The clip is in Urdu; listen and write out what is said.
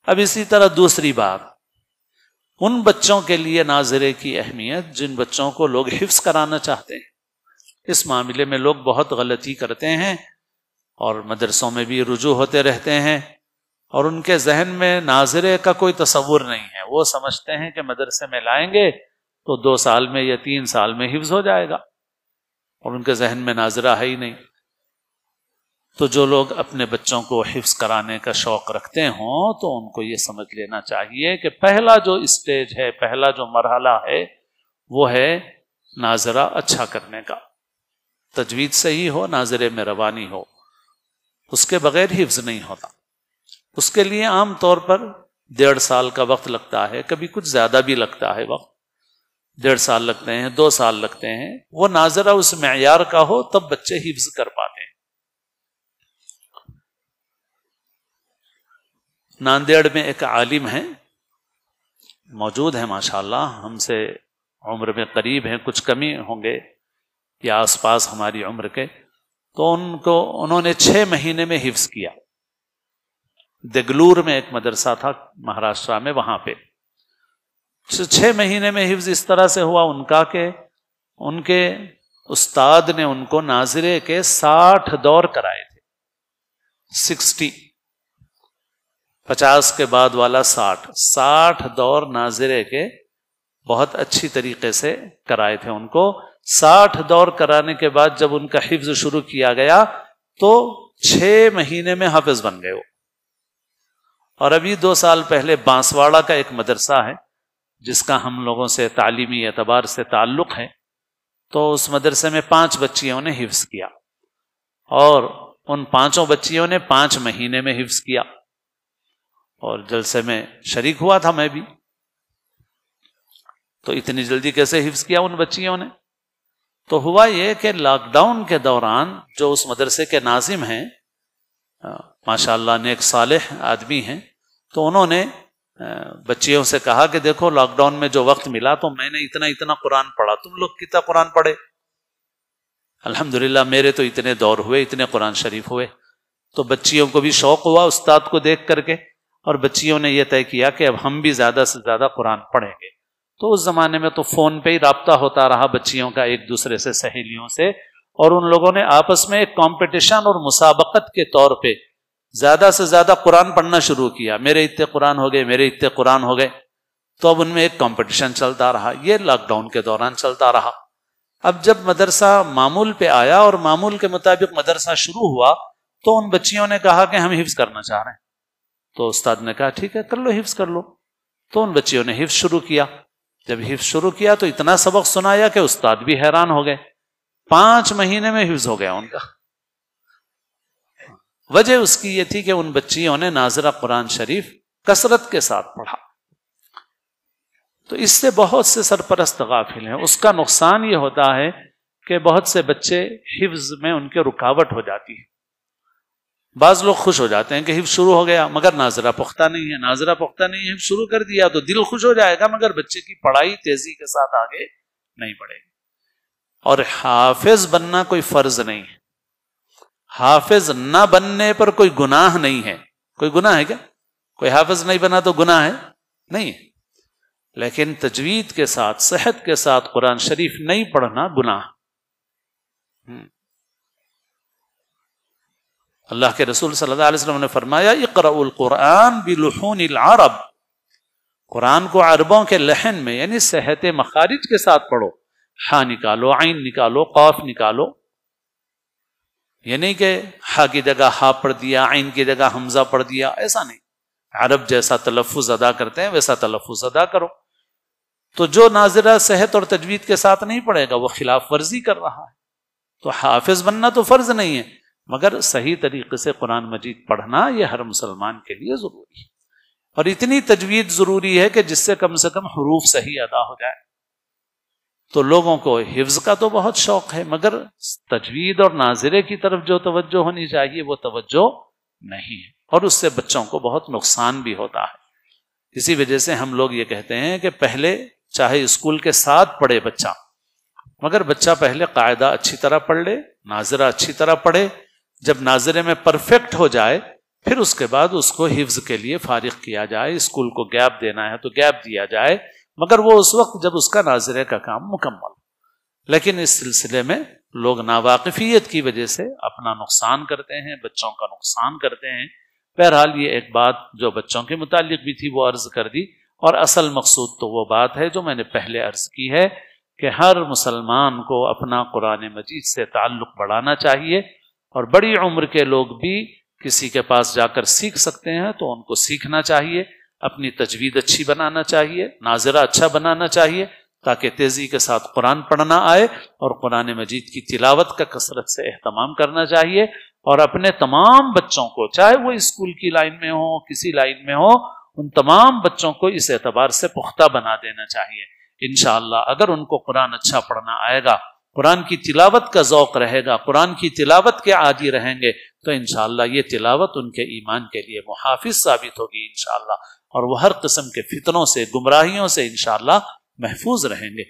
اب اسی طرح دوسری بات، ان بچوں کے لیے ناظرے کی اہمیت جن بچوں کو لوگ حفظ کرانا چاہتے ہیں۔ اس معاملے میں لوگ بہت غلطی کرتے ہیں اور مدرسوں میں بھی رجوع ہوتے رہتے ہیں، اور ان کے ذہن میں ناظرے کا کوئی تصور نہیں ہے۔ وہ سمجھتے ہیں کہ مدرسے میں لائیں گے تو 2 سال میں یا 3 سال میں حفظ ہو جائے گا، اور ان کے ذہن میں ناظرہ ہے ہی نہیں۔ تو جو لوگ اپنے بچوں کو حفظ کرانے کا شوق رکھتے ہوں تو ان کو یہ سمجھ لینا چاہیے کہ پہلا جو اسٹیج ہے، پہلا جو مرحلہ ہے، وہ ہے ناظرہ اچھا کرنے کا، تجوید صحیح ہو، ناظرے میں روانی ہو، اس کے بغیر حفظ نہیں ہوتا۔ اس کے لیے عام طور پر 1.5 سال کا وقت لگتا ہے، کبھی کچھ زیادہ بھی لگتا ہے وقت، 1.5 سال لگتے ہیں، 2 سال لگتے ہیں۔ وہ ناظرہ اس معیار کا ہو تب بچے حفظ کر پاتے ہیں۔ ناندیڑ میں ایک عالم ہیں، موجود ہیں ماشاءاللہ، ہم سے عمر میں قریب ہیں، کچھ کمی ہوں گے یا آس پاس ہماری عمر کے، تو انہوں نے 6 مہینے میں حفظ کیا۔ دگلور میں ایک مدرسہ تھا مہاراشٹرا میں، وہاں پہ 6 مہینے میں حفظ اس طرح سے ہوا ان کا کہ ان کے استاد نے ان کو ناظرے کے 60 دور کرائے تھے، 50 کے بعد والا 60 دور ناظرے کے بہت اچھی طریقے سے کرائے تھے ان کو۔ 60 دور کرانے کے بعد جب ان کا حفظ شروع کیا گیا تو 6 مہینے میں حافظ بن گئے وہ۔ اور ابھی 2 سال پہلے بانسواڑہ کا ایک مدرسہ ہے جس کا ہم لوگوں سے تعلیمی اعتبار سے تعلق ہے، تو اس مدرسے میں 5 بچیوں نے حفظ کیا، اور ان 5 بچیوں نے 5 مہینے میں حفظ کیا، اور جلسے میں شریک ہوا تھا میں بھی۔ تو اتنی جلدی کیسے حفظ کیا ان بچیوں نے؟ تو ہوا یہ کہ لاک ڈاؤن کے دوران جو اس مدرسے کے ناظم ہیں، ماشاءاللہ نیک صالح آدمی ہیں، تو انہوں نے بچیوں سے کہا کہ دیکھو لاک ڈاؤن میں جو وقت ملا تو میں نے اتنا قرآن پڑھا، تم لوگ کتنا قرآن پڑھے؟ الحمدللہ میرے تو اتنے دور ہوئے، اتنے قرآن شریف ہوئے۔ تو بچیوں کو بھی شوق ہوا استاد کو دیکھ کر کے، اور بچیوں نے یہ طے کیا کہ اب ہم بھی زیادہ سے زیادہ قرآن پڑھیں گے۔ تو اس زمانے میں تو فون پہ ہی رابطہ ہوتا رہا بچیوں کا ایک دوسرے سے، سہیلیوں سے، اور ان لوگوں نے آپس میں ایک کمپٹیشن اور مسابقت کے طور پہ زیادہ سے زیادہ قرآن پڑھنا شروع کیا۔ میرے اتنے قرآن ہو گئے، میرے اتنے قرآن ہو گئے۔ تو اب ان میں ایک کمپٹیشن چلتا رہا، یہ لاک ڈاؤن کے دوران چلتا رہا۔ اب جب مدرسہ معمول پہ آیا اور معمول کے مطابق مدرسہ شروع ہوا تو ان بچیوں نے کہا کہ ہم حفظ کرنا چاہ رہے ہیں۔ تو استاد نے کہا ٹھیک ہے کر لو، حفظ کر لو۔ تو ان بچیوں نے حفظ شروع کیا۔ جب حفظ شروع کیا تو اتنا سبق سنایا کہ استاد بھی حیران ہو گئے، 5 مہینے میں حفظ ہو گیا ان کا۔ وجہ اس کی یہ تھی کہ ان بچیوں نے ناظرہ قرآن شریف کثرت کے ساتھ پڑھا۔ تو اس سے بہت سے سرپرست غافل ہیں۔ اس کا نقصان یہ ہوتا ہے کہ بہت سے بچے حفظ میں ان کے رکاوٹ ہو جاتی ہے۔ بعض لوگ خوش ہو جاتے ہیں کہ حفظ شروع ہو گیا مگر ناظرہ پختہ نہیں ہے، ناظرہ پختہ نہیں ہے، حفظ شروع کر دیا تو دل خوش ہو جائے گا، مگر بچے کی پڑھائی تیزی کے ساتھ آگے نہیں بڑھے گی۔ اور حافظ بننا کوئی فرض نہیں ہے، حافظ نہ بننے پر کوئی گناہ نہیں ہے۔ کوئی گناہ ہے کیا؟ کوئی حافظ نہیں بنا تو گناہ ہے؟ نہیں ہے۔ لیکن تجوید کے ساتھ، صحت کے ساتھ قرآن شریف نہیں پڑھنا گناہ۔ اللہ کے رسول صلی اللہ علیہ وسلم نے فرمایا اقرأوا القرآن بلحون العرب، قرآن کو عربوں کے لحن میں یعنی صحت مخارج کے ساتھ پڑھو۔ ہا نکالو، عین نکالو، قاف نکالو، یعنی کہ ہا کی جگہ ہا پڑھ دیا، عین کی جگہ حمزہ پڑھ دیا، ایسا نہیں۔ عرب جیسا تلفظ ادا کرتے ہیں ویسا تلفظ ادا کرو۔ تو جو ناظرہ صحت اور تجوید کے ساتھ نہیں پڑھے گا وہ خلاف ورزی کر رہا ہے۔ تو حافظ بننا تو فرض نہیں ہے، مگر صحیح طریقے سے قرآن مجید پڑھنا یہ ہر مسلمان کے لیے ضروری ہے۔ اور اتنی تجوید ضروری ہے کہ جس سے کم حروف صحیح ادا ہو جائے۔ تو لوگوں کو حفظ کا تو بہت شوق ہے، مگر تجوید اور ناظرے کی طرف جو توجہ ہونی چاہیے وہ توجہ نہیں ہے، اور اس سے بچوں کو بہت نقصان بھی ہوتا ہے۔ اسی وجہ سے ہم لوگ یہ کہتے ہیں کہ پہلے چاہے اسکول کے ساتھ پڑھے بچہ، مگر بچہ پہلے قاعدہ اچھی طرح پڑھ لے، ناظرہ اچھی طرح پڑھے۔ جب ناظرے میں پرفیکٹ ہو جائے پھر اس کے بعد اس کو حفظ کے لیے فارغ کیا جائے، اسکول کو گیپ دینا ہے تو گیپ دیا جائے، مگر وہ اس وقت جب اس کا ناظرے کا کام مکمل ہو۔ لیکن اس سلسلے میں لوگ ناواقفیت کی وجہ سے اپنا نقصان کرتے ہیں، بچوں کا نقصان کرتے ہیں۔ بہرحال یہ ایک بات جو بچوں کے متعلق بھی تھی وہ عرض کر دی، اور اصل مقصود تو وہ بات ہے جو میں نے پہلے عرض کی ہے کہ ہر مسلمان کو اپنا قرآن مجید سے تعلق بڑھانا چاہیے، اور بڑی عمر کے لوگ بھی کسی کے پاس جا کر سیکھ سکتے ہیں تو ان کو سیکھنا چاہیے، اپنی تجوید اچھی بنانا چاہیے، ناظرہ اچھا بنانا چاہیے، تاکہ تیزی کے ساتھ قرآن پڑھنا آئے، اور قرآن مجید کی تلاوت کا کثرت سے اہتمام کرنا چاہیے، اور اپنے تمام بچوں کو، چاہے وہ اسکول کی لائن میں ہو، کسی لائن میں ہو، ان تمام بچوں کو اس اعتبار سے پختہ بنا دینا چاہیے۔ انشاءاللہ اگر ان کو قرآن اچھا پڑھنا آئے گا، قرآن کی تلاوت کا ذوق رہے گا، قرآن کی تلاوت کے عادی رہیں گے، تو انشاءاللہ یہ تلاوت ان کے ایمان کے لیے محافظ ثابت ہوگی انشاءاللہ، اور وہ ہر قسم کے فتنوں سے، گمراہیوں سے انشاءاللہ محفوظ رہیں گے۔